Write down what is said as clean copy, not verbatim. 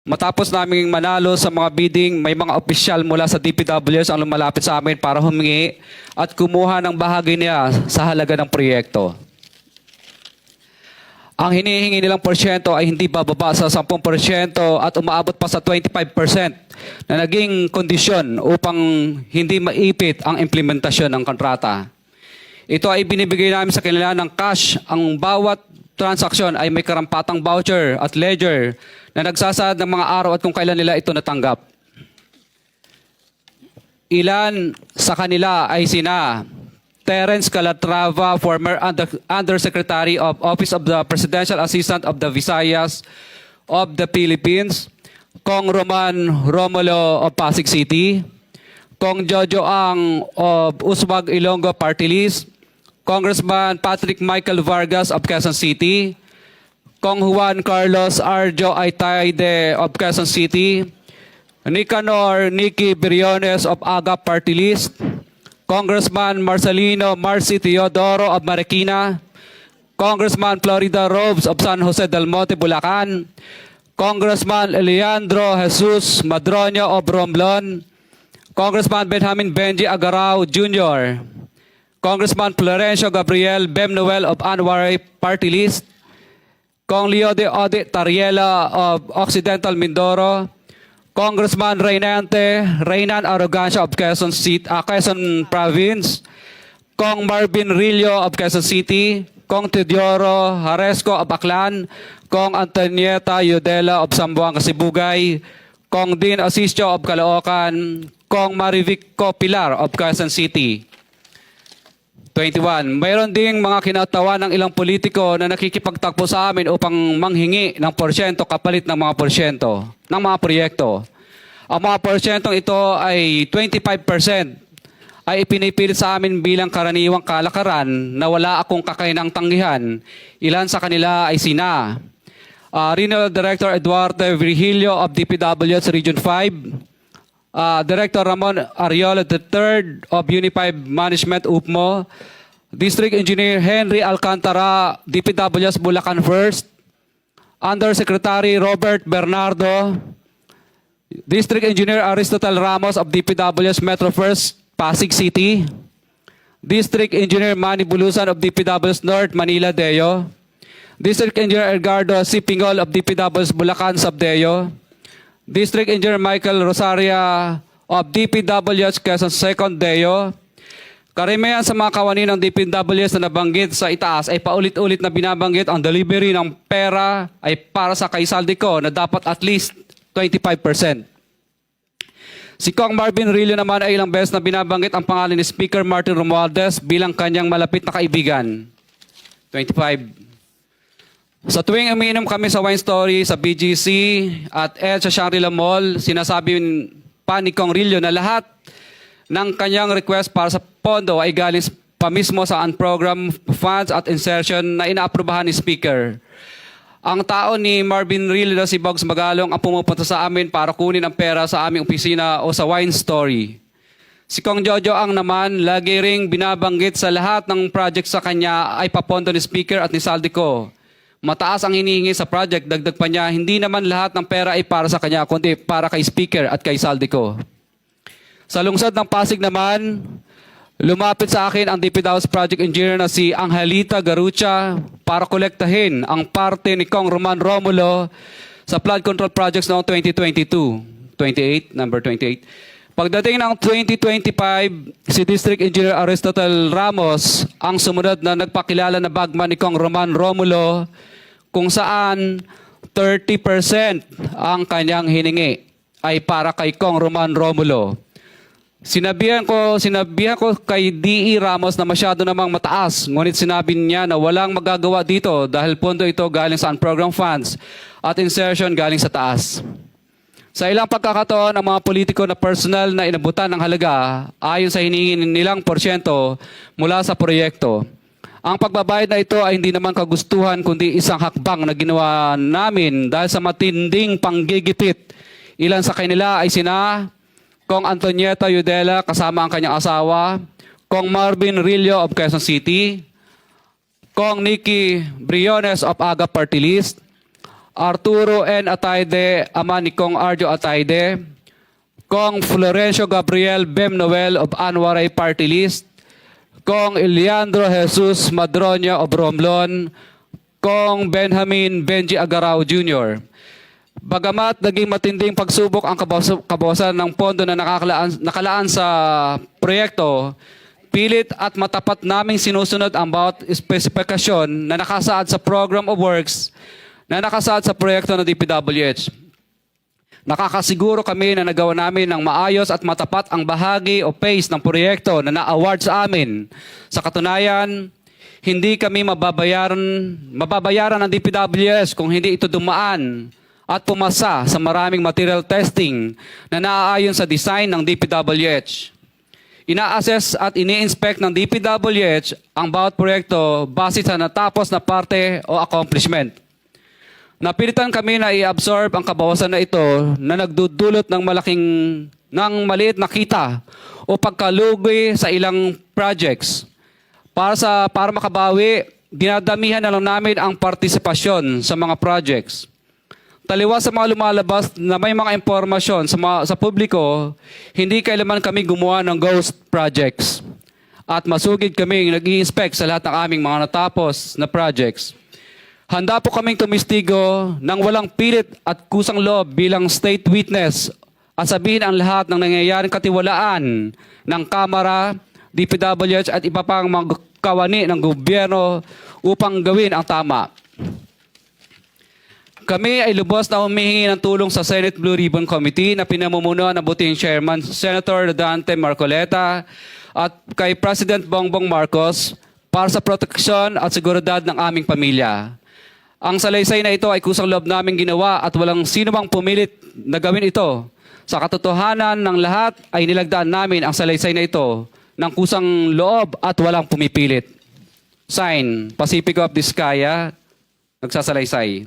Matapos naming manalo sa mga bidding, may mga opisyal mula sa DPWS ang lumalapit sa amin para humingi at kumuha ng bahagi niya sa halaga ng proyekto. Ang hinihingi nilang porsyento ay hindi bababa sa 10% at umaabot pa sa 25% na naging kondisyon upang hindi maipit ang implementasyon ng kontrata. Ito ay binibigay namin sa kanila ng cash. Ang bawat transaksyon ay may karampatang voucher at ledger na nagsasaad ng mga araw at kung kailan nila ito natanggap. Ilan sa kanila ay sina Terence Calatrava, former Undersecretary of Office of the Presidential Assistant of the Visayas of the Philippines, Kong Roman Romulo of Pasig City, Kong Jojo Ang of Uswag Ilonggo Party List, Congressman Patrick Michael Vargas of Quezon City, Kong Juan Carlos Arjo Aitaide of Quezon City, Nicanor Nicky Briones of AGA Party List, Congressman Marcelino Marcy Teodoro of Marikina, Congressman Florida Robes of San Jose del Monte, Bulacan, Congressman Leandro Jesus Madroño of Romblon, Congressman Benjamin Benji Agarao Jr., Congressman Florencio Gabriel Bemnoel of Anwaray Party List, Kong Leo de Ode Tariela of Occidental Mindoro, Congressman Reynan Arrogancia of Quezon Province, Kong Marvin Rillo of Quezon City, Kong Teodoro Haresco of Aklan, Kong Antonieta Yudela of Zamboanga, Sibugay, Kong Dean Asisio of Caloocan, Kong Marivic Pilar of Quezon City. 21. Mayroon ding mga kinatawan ng ilang politiko na nakikipagtakbo sa amin upang manghingi ng porsyento kapalit ng mga porsyento ng mga proyekto. Ang mga porsyentong ito ay 25% ay ipinipilit sa amin bilang karaniwang kalakaran na wala akong kakainang tanggihan. Ilan sa kanila ay sina Regional Director Eduardo Virgilio of DPWS Region 5, Director Ramon Ariola III of Unified Management UPMO, District Engineer Henry Alcantara, DPWS Bulacan First, Undersecretary Robert Bernardo, District Engineer Aristotle Ramos of DPWS Metro First, Pasig City, District Engineer Manny Bulusan of DPWS North, Manila Deo, District Engineer Edgardo C. Pingol of DPWS Bulacan Subdeo, District Engineer Michael Rosaria of DPWS Quezon Second Deo. Karamihan sa mga kawani ng DPWS na nabanggit sa itaas ay paulit-ulit na binabanggit ang delivery ng pera ay para sa kay Saldico na dapat at least 25%. Si Kong Marvin Rillo naman ay ilang beses na binabanggit ang pangalan ni Speaker Martin Romualdez bilang kanyang malapit na kaibigan. 25. Sa tuwing umiinom kami sa Wine Story, sa BGC at sa Shangri-La Mall, sinasabi pa ni Kong Rillo na lahat ng kanyang request para sa pondo ay galing pa mismo sa unprogrammed funds at insertion na inaaprubahan ni Speaker. Ang tao ni Marvin Rillo na si Bogs Magalong ang pumupunta sa amin para kunin ang pera sa aming opisina o sa Wine Story. Si Kong Jojo Ang naman, lagi ring binabanggit sa lahat ng project sa kanya ay papondo ni Speaker at ni Saldico. Mataas ang hinihingi sa project, dagdag pa niya, hindi naman lahat ng pera ay para sa kanya, kundi para kay Speaker at kay Saldico. Sa lungsod ng Pasig naman, lumapit sa akin ang DPWS Project Engineer na si Angelita Garucha para kolektahin ang parte ni Kong Roman Romulo sa flood control projects noong 2022. 28, number 28. Pagdating ng 2025, si District Engineer Aristotle Ramos ang sumunod na nagpakilala na bagman ni Kong Roman Romulo kung saan 30% ang kanyang hiningi ay para kay Kong Roman Romulo. Sinabihan ko kay D.E. Ramos na masyado namang mataas, ngunit sinabi niya na walang magagawa dito dahil pondo ito galing sa unprogrammed funds at insertion galing sa taas. Sa ilang pagkakataon, ang mga politiko na personal na inabutan ng halaga ayon sa hinihingi nilang porsyento mula sa proyekto. Ang pagbabayad na ito ay hindi naman kagustuhan kundi isang hakbang na ginawa namin dahil sa matinding panggigipit. Ilan sa kanila ay sina Kong Antonieta Yudela kasama ang kanyang asawa, Kong Marvin Rillo of Quezon City, Kong Nicky Briones of AGA Party List, Arturo N. Ataide, ama ni Kong Arjo Ataide, Kong Florencio Gabriel Bem Noel of Anwaray Party List, Kong Eliandro Jesus Madroña of Romblon, Kong Benjamin Benji Agarao Jr. Bagamat naging matinding pagsubok ang kabawasan ng pondo na nakalaan sa proyekto, pilit at matapat naming sinusunod ang bawat espesifikasyon na nakasaad sa Program of Works na nakasaad sa proyekto ng DPWH. Nakakasiguro kami na nagawa namin ng maayos at matapat ang bahagi o phase ng proyekto na na-award sa amin. Sa katunayan, hindi kami mababayaran ng DPWH kung hindi ito dumaan at pumasa sa maraming material testing na naaayon sa design ng DPWH. Ina-assess at ini-inspect ng DPWH ang bawat proyekto base sa natapos na parte o accomplishment. Napilitan kami na i-absorb ang kabawasan na ito na nagdudulot ng maliit na kita o pagkalugi sa ilang projects. Para makabawi, dinadamihan na lang namin ang partisipasyon sa mga projects. Taliwas sa mga lumalabas na may mga impormasyon sa publiko, hindi kailanman kami gumawa ng ghost projects. At masugid kami nag-i-inspect sa lahat ng aming mga natapos na projects. Handa po kaming tumistigo ng walang pilit at kusang loob bilang state witness at sabihin ang lahat ng nangyayaring katiwalaan ng Kamara, DPWH at iba pang mga kawani ng gobyerno upang gawin ang tama. Kami ay lubos na humihingi ng tulong sa Senate Blue Ribbon Committee na pinamumunuan ng buting Chairman Senator Dante Marcoleta at kay President Bongbong Marcos para sa proteksyon at seguridad ng aming pamilya. Ang salaysay na ito ay kusang loob naming ginawa at walang sino mang pumilit na gawin ito. Sa katotohanan ng lahat ay nilagdaan namin ang salaysay na ito ng kusang loob at walang pumipilit. Sign, Pacifico of Vizcaya, nagsasalaysay.